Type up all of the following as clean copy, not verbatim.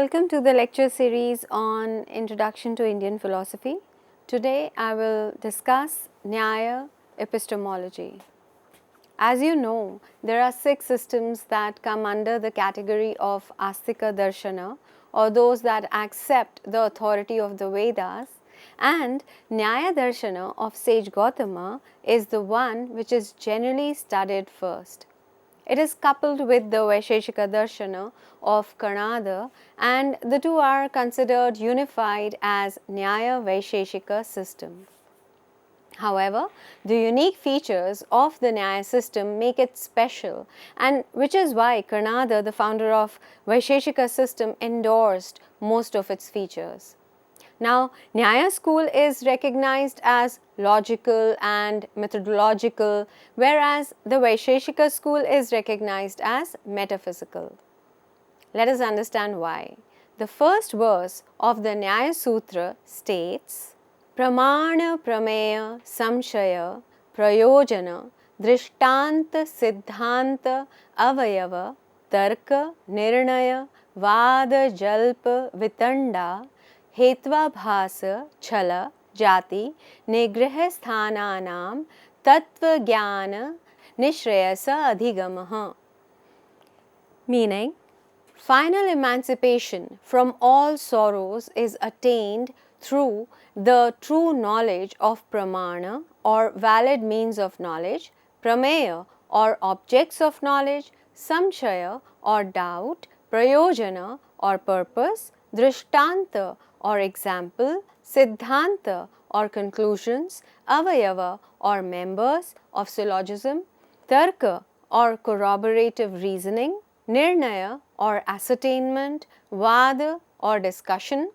Welcome to the lecture series on Introduction to Indian Philosophy. Today I will discuss Nyāya Epistemology. As you know, there are 6 systems that come under the category of Astika Darshana, or those that accept the authority of the Vedas, and Nyāya Darshana of sage Gautama is the one which is generally studied first. It is coupled with the Vaisheshika Darshana of Kanada, and the two are considered unified as Nyāya Vaisheshika system. However, the unique features of the Nyāya system make it special, and which is why Kanada, the founder of Vaisheshika system, endorsed most of its features. Now, Nyāya school is recognized as logical and methodological, whereas the Vaisheshika school is recognized as metaphysical. Let us understand why. The first verse of the Nyāya Sutra states, Pramana Prameya Samshaya Prayojana Drishtanta Siddhanta Avayava Tarka Nirnaya Vada Jalpa Vitanda Hetva Chala Jati Nigraha Sthananam Tattva Jnana Nishreyasa Adhigamaha. Meaning, final emancipation from all sorrows is attained through the true knowledge of pramana or valid means of knowledge, prameya or objects of knowledge, samshaya or doubt, prayojana or purpose, drishtanta or example, siddhanta or conclusions, avayava or members of syllogism, tarka or corroborative reasoning, nirnaya or ascertainment, vada or discussion,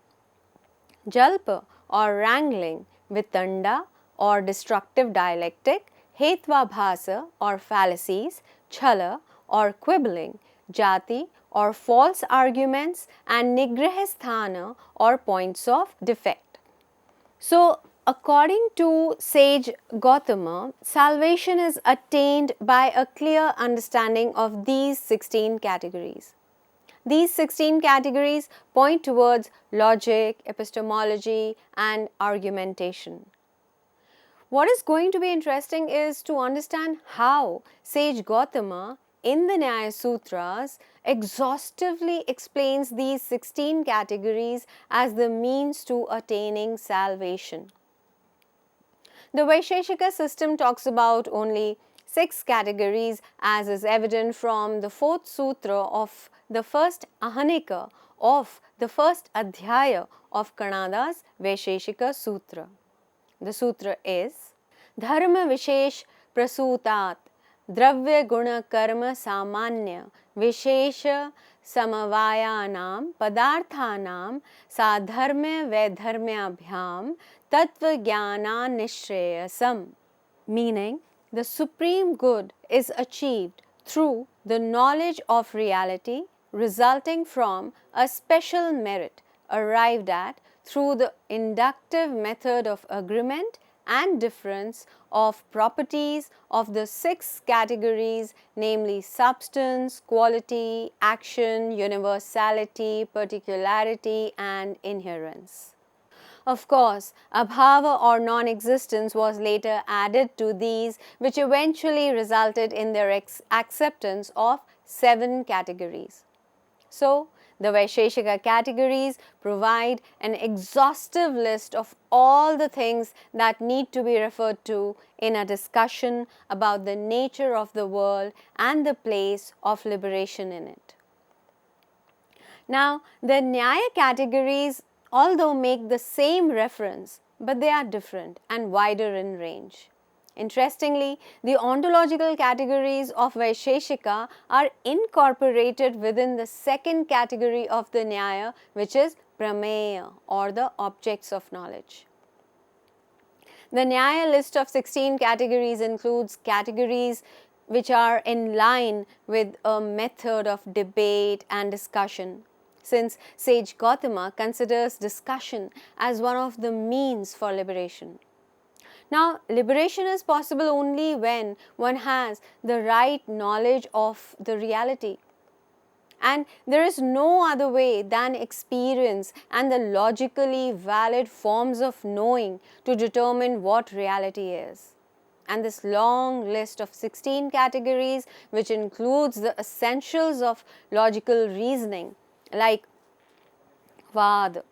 jalpa or wrangling, vitanda or destructive dialectic, hetva or fallacies, chala or quibbling, jati or false arguments, and nigrahasthana or points of defect. So, according to sage Gautama, salvation is attained by a clear understanding of these 16 categories. These 16 categories point towards logic, epistemology, and argumentation. What is going to be interesting is to understand how sage Gautama in the Nyāya Sutras exhaustively explains these 16 categories as the means to attaining salvation. The Vaisheshika system talks about only 6 categories, as is evident from the 4th sutra of the first Ahanika of the first Adhyaya of Kanada's Vaisheshika Sutra. The sutra is Dharma Vishesh Prasutat Dravya Guna Karma Samanya Vishesha Samavayanam Padarthanam Sadharmya Vedharmyabhyam Tattva Jnana Nishreyasam. Meaning, the supreme good is achieved through the knowledge of reality resulting from a special merit arrived at through the inductive method of agreement and difference of properties of the 6 categories, namely substance, quality, action, universality, particularity, and inherence. Of course, abhava or non-existence was later added to these, which eventually resulted in their acceptance of 7 categories. So, the Vaisheshika categories provide an exhaustive list of all the things that need to be referred to in a discussion about the nature of the world and the place of liberation in it. Now, the Nyāya categories although make the same reference, but they are different and wider in range. Interestingly, the ontological categories of Vaisheshika are incorporated within the 2nd category of the Nyāya, which is Prameya or the objects of knowledge. The Nyāya list of 16 categories includes categories which are in line with a method of debate and discussion, since sage Gautama considers discussion as one of the means for liberation. Now, liberation is possible only when one has the right knowledge of the reality. And there is no other way than experience and the logically valid forms of knowing to determine what reality is. And this long list of 16 categories, which includes the essentials of logical reasoning like Vad,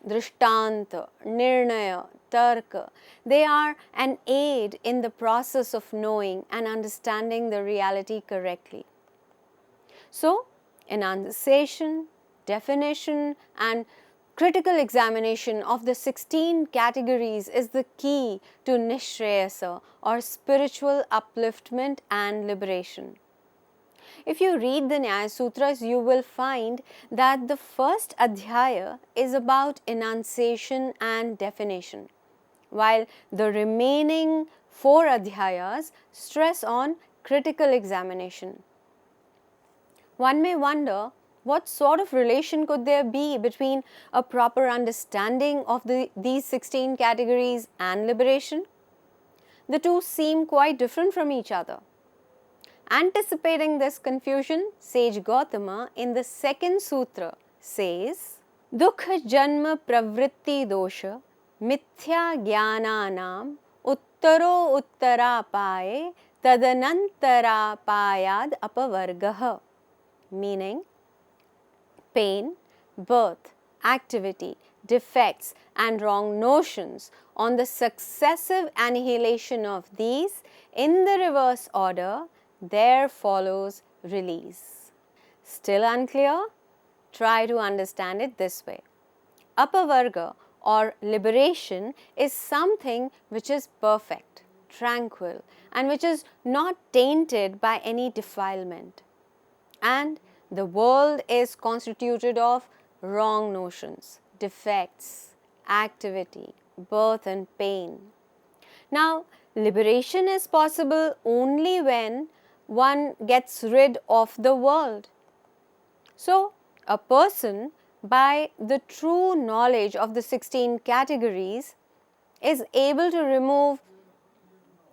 Drishtanta, Nirnaya, Tarka, they are an aid in the process of knowing and understanding the reality correctly. So, enunciation, definition, and critical examination of the 16 categories is the key to Nishreyasa or spiritual upliftment and liberation. If you read the Nyāya Sutras, you will find that the first adhyaya is about enunciation and definition, while the remaining 4 adhyayas stress on critical examination. One may wonder what sort of relation could there be between a proper understanding of these 16 categories and liberation? The two seem quite different from each other. Anticipating this confusion, sage Gautama in the second sutra says, Dukha janma pravritti dosha mithya jnananam uttaro uttarapaye tadanantarapayad apavargaha, meaning pain, birth, activity, defects and wrong notions on the successive annihilation of these in the reverse order, there follows release. Still unclear? Try to understand it this way. Apavarga or liberation is something which is perfect, tranquil, and which is not tainted by any defilement. And the world is constituted of wrong notions, defects, activity, birth and pain. Now, liberation is possible only when one gets rid of the world. So, a person, by the true knowledge of the 16 categories, is able to remove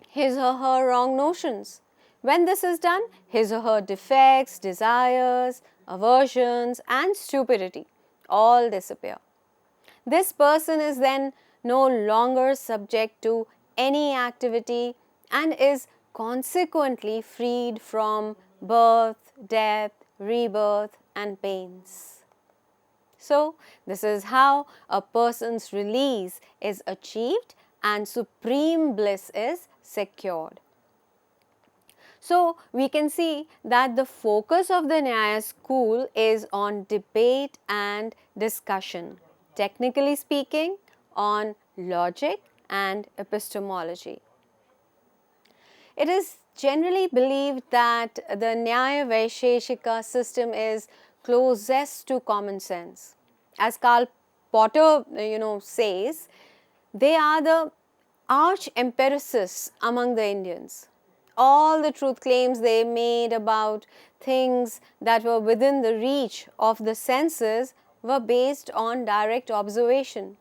his or her wrong notions. When this is done, his or her defects, desires, aversions and stupidity all disappear. This person is then no longer subject to any activity and is consequently freed from birth, death, rebirth and pains. So, this is how a person's release is achieved and supreme bliss is secured. So, we can see that the focus of the Nyāya school is on debate and discussion, technically speaking, on logic and epistemology. It is generally believed that the Nyāya Vaisheshika system is closest to common sense. As Karl Popper, says, they are the arch empiricists among the Indians. All the truth claims they made about things that were within the reach of the senses were based on direct observation.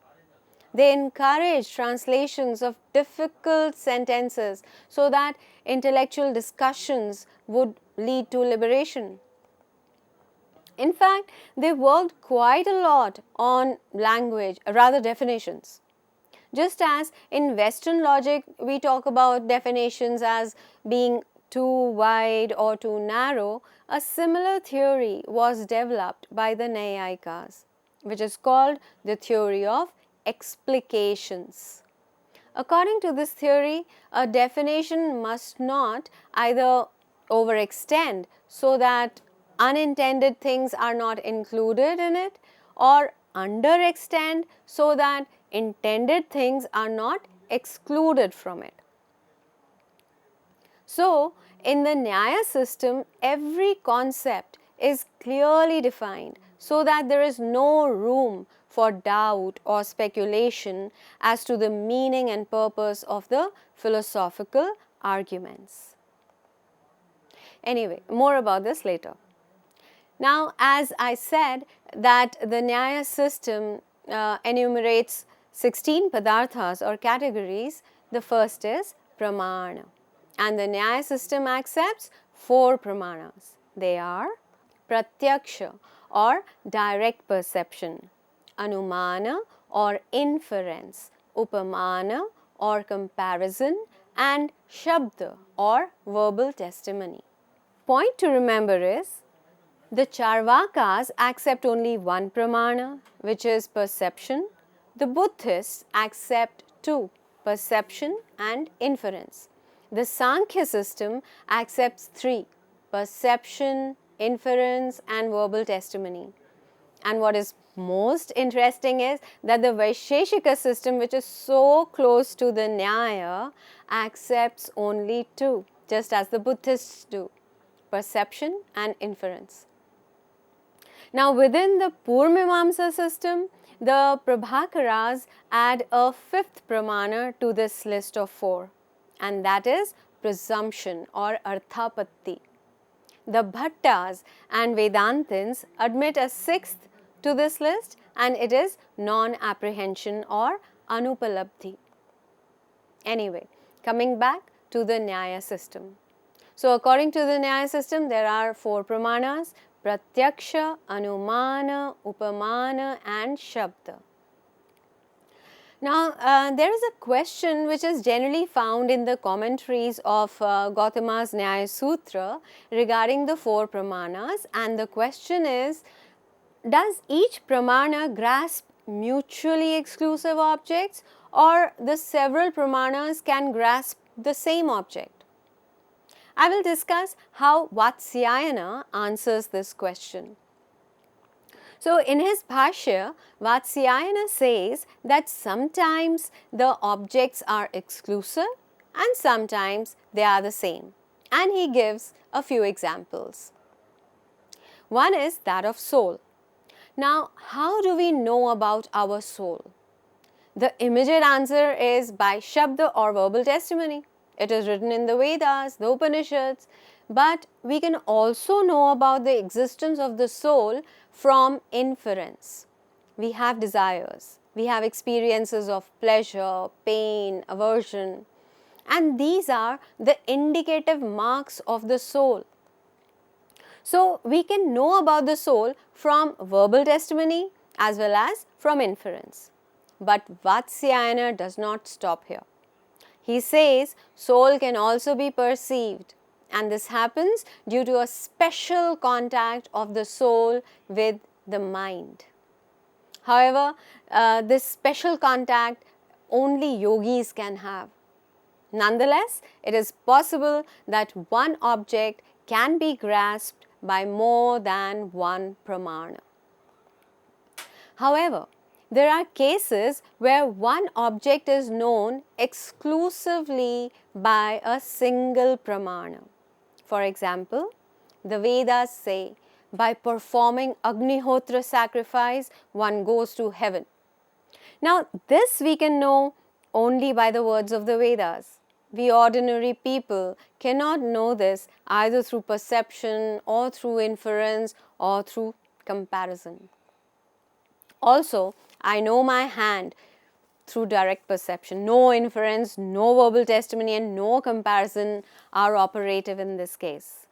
They encouraged translations of difficult sentences so that intellectual discussions would lead to liberation. In fact, they worked quite a lot on definitions. Just as in Western logic, we talk about definitions as being too wide or too narrow, a similar theory was developed by the Naiyayikas, which is called the theory of explications. According to this theory, a definition must not either overextend so that unintended things are not included in it, or underextend so that intended things are not excluded from it. So, in the Nyāya system, every concept is clearly defined so that there is no room for doubt or speculation as to the meaning and purpose of the philosophical arguments. Anyway, more about this later. Now, as I said that the Nyāya system enumerates 16 padarthas or categories, the first is pramana. And the Nyāya system accepts 4 pramanas. They are pratyaksha or direct perception, anumana or inference, upamana or comparison, and shabda or verbal testimony. Point to remember is, the Charvakas accept only one pramana, which is perception. The Buddhists accept two, perception and inference. The Sankhya system accepts three, perception, inference, and verbal testimony. And what is most interesting is that the Vaisheshika system, which is so close to the Nyāya, accepts only two, just as the Buddhists do, perception and inference. Now, within the Purvamimamsa system, the Prabhakaras add a fifth pramana to this list of four, and that is presumption or arthapatti. The Bhattas and Vedantins admit a sixth to this list, and it is non-apprehension or anupalabdhi. Anyway, coming back to the Nyaya system. So, according to the Nyaya system, there are four pramanas: pratyaksha, anumana, upamana, and shabda. Now, there is a question which is generally found in the commentaries of Gautama's Nyaya Sutra regarding the four pramanas, and the question is, does each pramana grasp mutually exclusive objects, or the several pramanas can grasp the same object? I will discuss how Vatsyayana answers this question. So, in his Bhashya, Vatsyayana says that sometimes the objects are exclusive and sometimes they are the same, and he gives a few examples. One is that of soul. Now, how do we know about our soul? The immediate answer is by shabda or verbal testimony. It is written in the Vedas, the Upanishads, but we can also know about the existence of the soul from inference. We have desires, we have experiences of pleasure, pain, aversion, and these are the indicative marks of the soul. So, we can know about the soul from verbal testimony as well as from inference. But Vatsyayana does not stop here. He says soul can also be perceived, and this happens due to a special contact of the soul with the mind. However, this special contact only yogis can have. Nonetheless, it is possible that one object can be grasped by more than one pramana. However, there are cases where one object is known exclusively by a single pramana. For example, the Vedas say, by performing Agnihotra sacrifice, one goes to heaven. Now, this we can know only by the words of the Vedas. We ordinary people cannot know this either through perception or through inference or through comparison. Also, I know my hand through direct perception. No inference, no verbal testimony, and no comparison are operative in this case.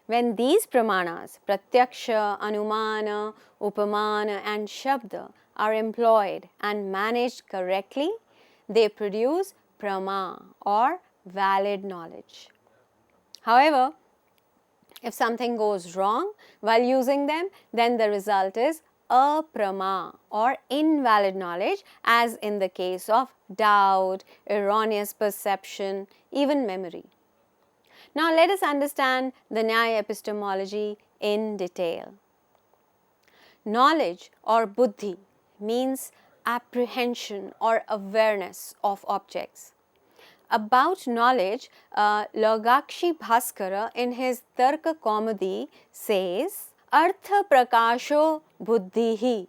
When these pramanas, pratyaksha, anumana, upamana, and shabda, are employed and managed correctly, they produce prama or valid knowledge. However, if something goes wrong while using them, then the result is aprama or invalid knowledge, as in the case of doubt, erroneous perception, even memory. Now, let us understand the Nyāya epistemology in detail. Knowledge or buddhi means apprehension or awareness of objects. About knowledge, Lagakshi Bhaskara in his Tarka Kaumudi says, Artha prakasho buddhihi,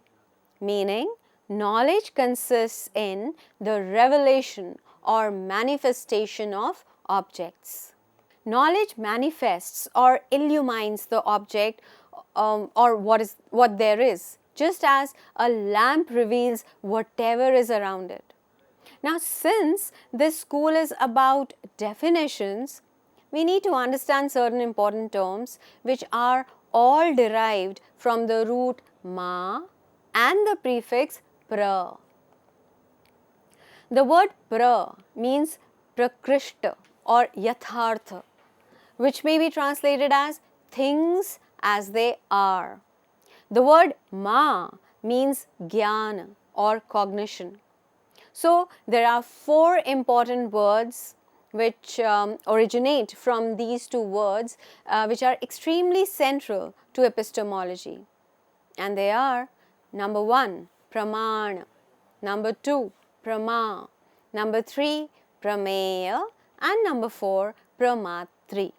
meaning knowledge consists in the revelation or manifestation of objects. Knowledge manifests or illumines the object or what there is, just as a lamp reveals whatever is around it. Now, since this school is about definitions, we need to understand certain important terms which are all derived from the root ma and the prefix pra. The word pra means prakrishta or yathartha, which may be translated as things as they are. The word ma means jnana or cognition. So there are four important words which originate from these two words which are extremely central to epistemology, and they are: number 1, pramana; number 2, prama; number 3, prameya; and number 4, pramatri.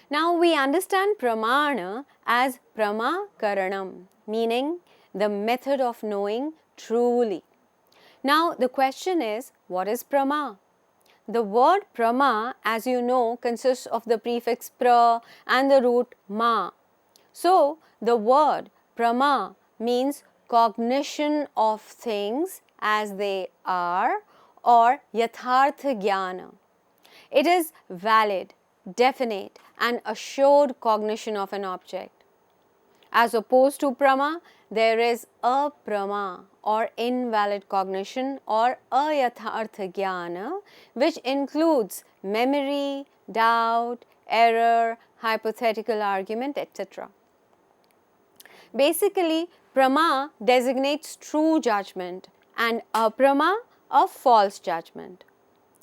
Now we understand pramana as pramakaranam, meaning the method of knowing truly. Now the question is, what is prama? The word prama, as you know, consists of the prefix pra and the root ma. So the word prama means cognition of things as they are, or yathartha jnana. It is valid, definite and assured cognition of an object. As opposed to prama, there is aprama or invalid cognition or ayathartha jnana, which includes memory, doubt, error, hypothetical argument, etc. Basically, prama designates true judgment and aprama a false judgment.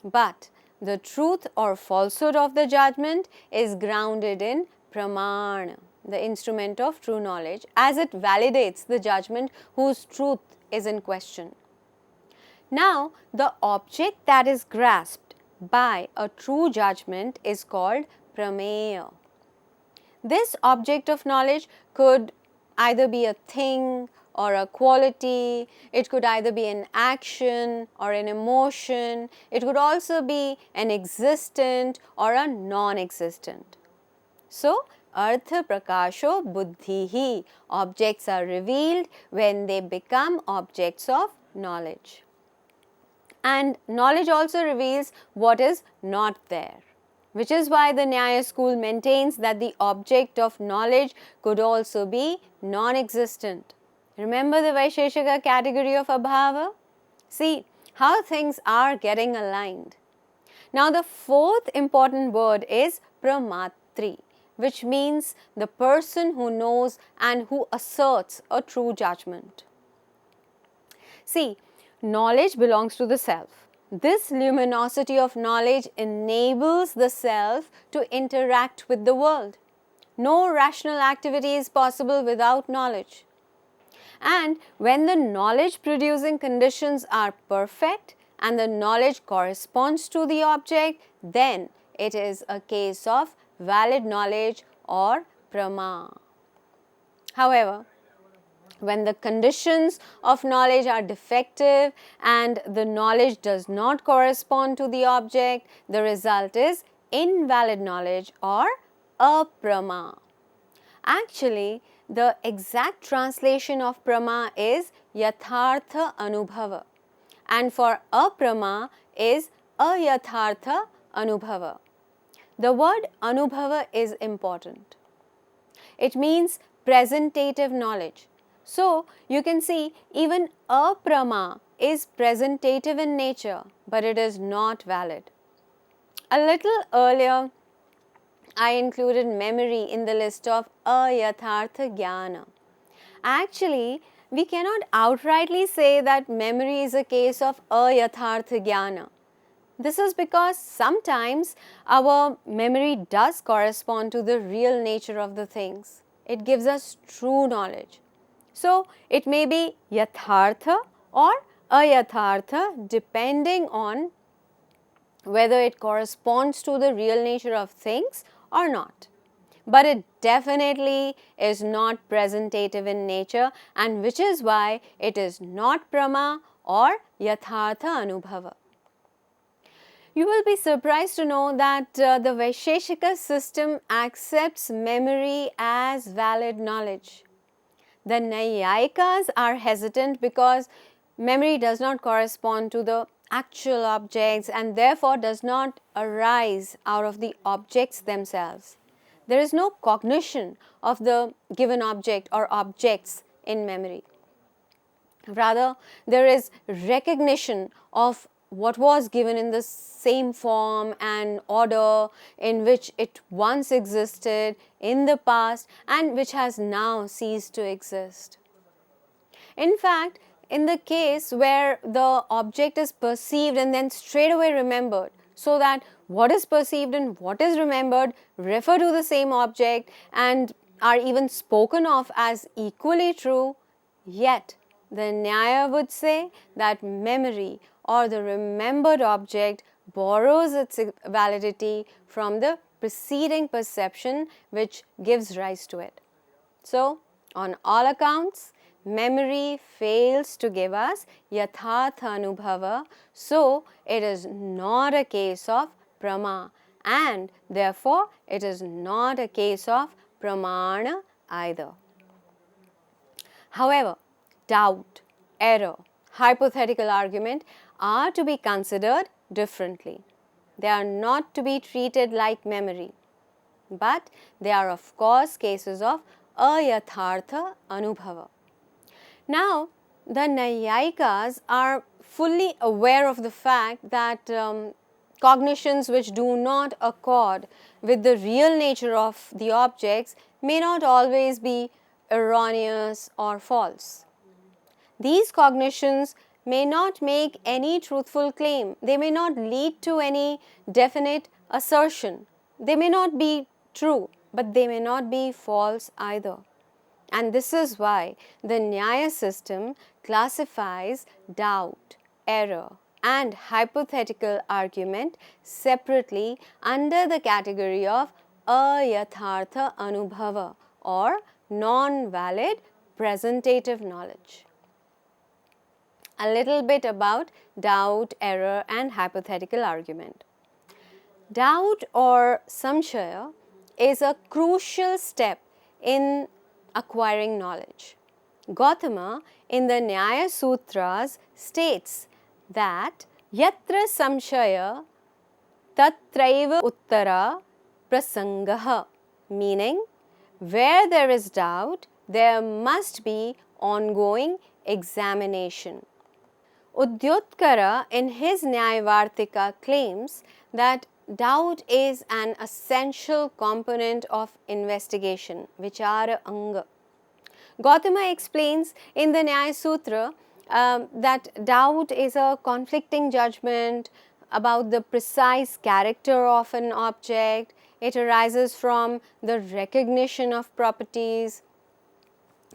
But the truth or falsehood of the judgment is grounded in pramana, the instrument of true knowledge, as it validates the judgment whose truth is in question. Now, the object that is grasped by a true judgment is called prameya. This object of knowledge could either be a thing or a quality, it could either be an action or an emotion, it could also be an existent or a non-existent. So, artha prakasho buddhihi, objects are revealed when they become objects of knowledge. And knowledge also reveals what is not there, which is why the Nyāya school maintains that the object of knowledge could also be non-existent. Remember the Vaisheshika category of abhava? See how things are getting aligned. Now the fourth important word is pramatri, which means the person who knows and who asserts a true judgment. See, knowledge belongs to the self. This luminosity of knowledge enables the self to interact with the world. No rational activity is possible without knowledge. And when the knowledge producing conditions are perfect and the knowledge corresponds to the object, then it is a case of valid knowledge or prama. However, when the conditions of knowledge are defective and the knowledge does not correspond to the object, the result is invalid knowledge or aprama. Actually, the exact translation of prama is yathartha anubhava, and for aprama is ayathartha anubhava. The word anubhava is important. It means presentative knowledge. So, you can see even aprama is presentative in nature, but it is not valid. A little earlier, I included memory in the list of ayathartha jnana. Actually, we cannot outrightly say that memory is a case of ayathartha jnana. This is because sometimes our memory does correspond to the real nature of the things. It gives us true knowledge. So, it may be yathartha or ayathartha depending on whether it corresponds to the real nature of things or not. But it definitely is not presentative in nature, and which is why it is not prama or yathartha anubhava. You will be surprised to know that the Vaisheshika system accepts memory as valid knowledge. The Nyāyikas are hesitant because memory does not correspond to the actual objects and therefore does not arise out of the objects themselves. There is no cognition of the given object or objects in memory. Rather, there is recognition of what was given in the same form and order in which it once existed in the past and which has now ceased to exist. In fact, in the case where the object is perceived and then straight away remembered, so that what is perceived and what is remembered refer to the same object and are even spoken of as equally true, yet the Nyāya would say that memory or the remembered object borrows its validity from the preceding perception which gives rise to it. So, on all accounts, memory fails to give us yathartha anubhava, so it is not a case of prama, and therefore it is not a case of pramana either. However, doubt, error, hypothetical argument are to be considered differently. They are not to be treated like memory, but they are of course cases of ayathartha anubhava. Now, the Naiyayikas are fully aware of the fact that cognitions which do not accord with the real nature of the objects may not always be erroneous or false. These cognitions may not make any truthful claim. They may not lead to any definite assertion. They may not be true, but they may not be false either. And this is why the Nyāya system classifies doubt, error, and hypothetical argument separately under the category of ayathartha anubhava or non-valid presentative knowledge. A little bit about doubt, error, and hypothetical argument. Doubt or samshaya is a crucial step in acquiring knowledge. Gautama in the Nyāya Sutras states that yatra samshaya tatraiva uttara prasangaha, meaning where there is doubt, there must be ongoing examination. Udyotkara in his Nyāyavartika claims that doubt is an essential component of investigation, vichara anga. Gautama explains in the Nyāya Sutra that doubt is a conflicting judgment about the precise character of an object. It arises from the recognition of properties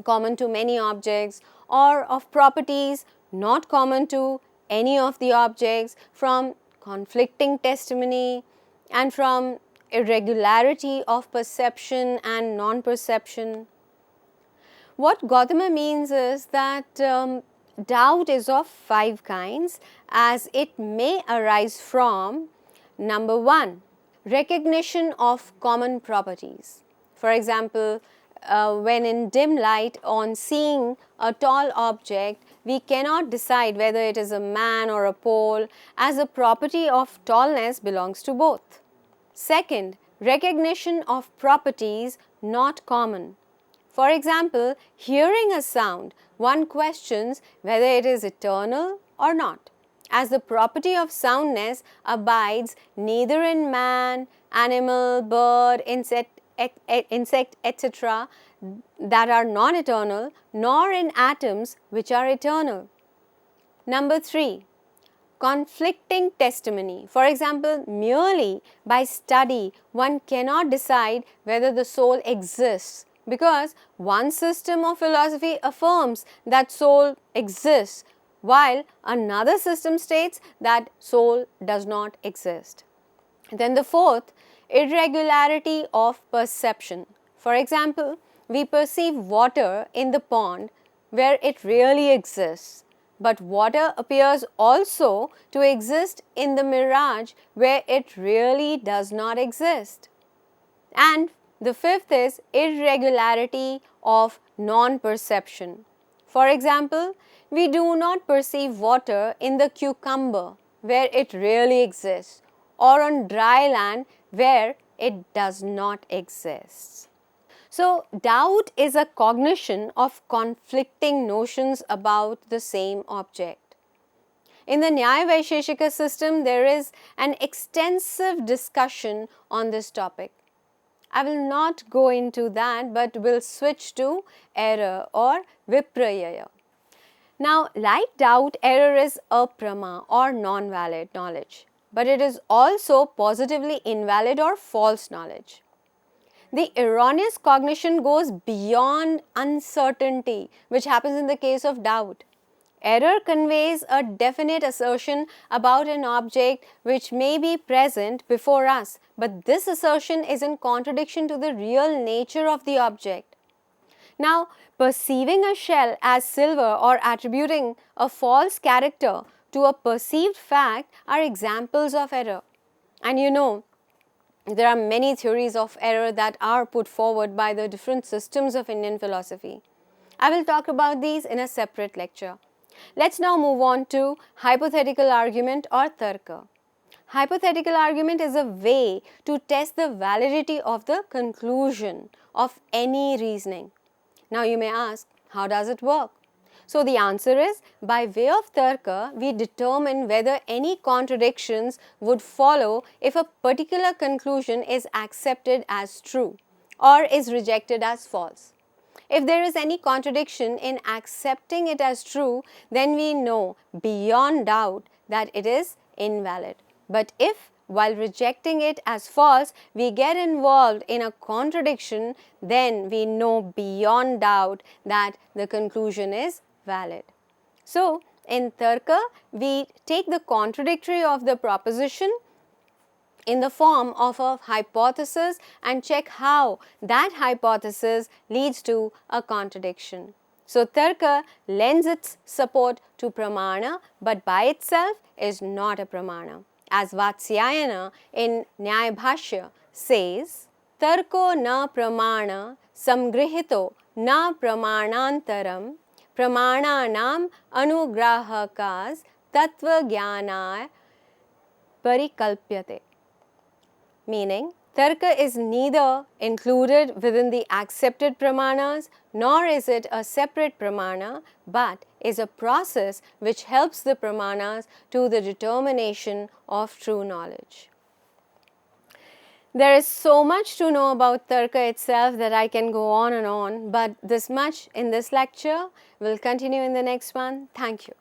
common to many objects or of properties not common to any of the objects, from conflicting testimony and from irregularity of perception and non-perception. What Gautama means is that doubt is of 5 kinds, as it may arise from number 1, recognition of common properties. For example, when in dim light on seeing a tall object, we cannot decide whether it is a man or a pole, as the property of tallness belongs to both. Second, recognition of properties not common. For example, hearing a sound, one questions whether it is eternal or not, as the property of soundness abides neither in man, animal, bird, insect, etc. that are non-eternal, nor in atoms which are eternal. Number 3, conflicting testimony. For example, merely by study, one cannot decide whether the soul exists, because one system of philosophy affirms that soul exists, while another system states that soul does not exist. Then the 4th, irregularity of perception. For example, we perceive water in the pond where it really exists, but water appears also to exist in the mirage where it really does not exist. And the 5th is irregularity of non-perception. For example, we do not perceive water in the cucumber where it really exists, or on dry land where it does not exist. So, doubt is a cognition of conflicting notions about the same object. In the Nyāya Vaisheshika system, there is an extensive discussion on this topic. I will not go into that, but will switch to error or viprayaya. Now, like doubt, error is aprama or non-valid knowledge, but it is also positively invalid or false knowledge. The erroneous cognition goes beyond uncertainty, which happens in the case of doubt. Error conveys a definite assertion about an object which may be present before us, but this assertion is in contradiction to the real nature of the object. Now, perceiving a shell as silver or attributing a false character to a perceived fact are examples of error. And you know, there are many theories of error that are put forward by the different systems of Indian philosophy. I will talk about these in a separate lecture. Let's now move on to hypothetical argument or tarka. Hypothetical argument is a way to test the validity of the conclusion of any reasoning. Now you may ask, how does it work? So the answer is, by way of tarka, we determine whether any contradictions would follow if a particular conclusion is accepted as true or is rejected as false. If there is any contradiction in accepting it as true, then we know beyond doubt that it is invalid. But if while rejecting it as false, we get involved in a contradiction, then we know beyond doubt that the conclusion is valid. So, in tarka, we take the contradictory of the proposition in the form of a hypothesis and check how that hypothesis leads to a contradiction. So, tarka lends its support to pramana, but by itself is not a pramana. As Vatsyayana in Nyāya Bhashya says, tarko na pramana samgrihito na pramanantaram pramananam anugrahakas tattva jnanaya parikalpyate. Meaning, tarka is neither included within the accepted pramanas, nor is it a separate pramana, but is a process which helps the pramanas to the determination of true knowledge. There is so much to know about tarka itself that I can go on and on, but this much in this lecture. Will continue in the next one. Thank you.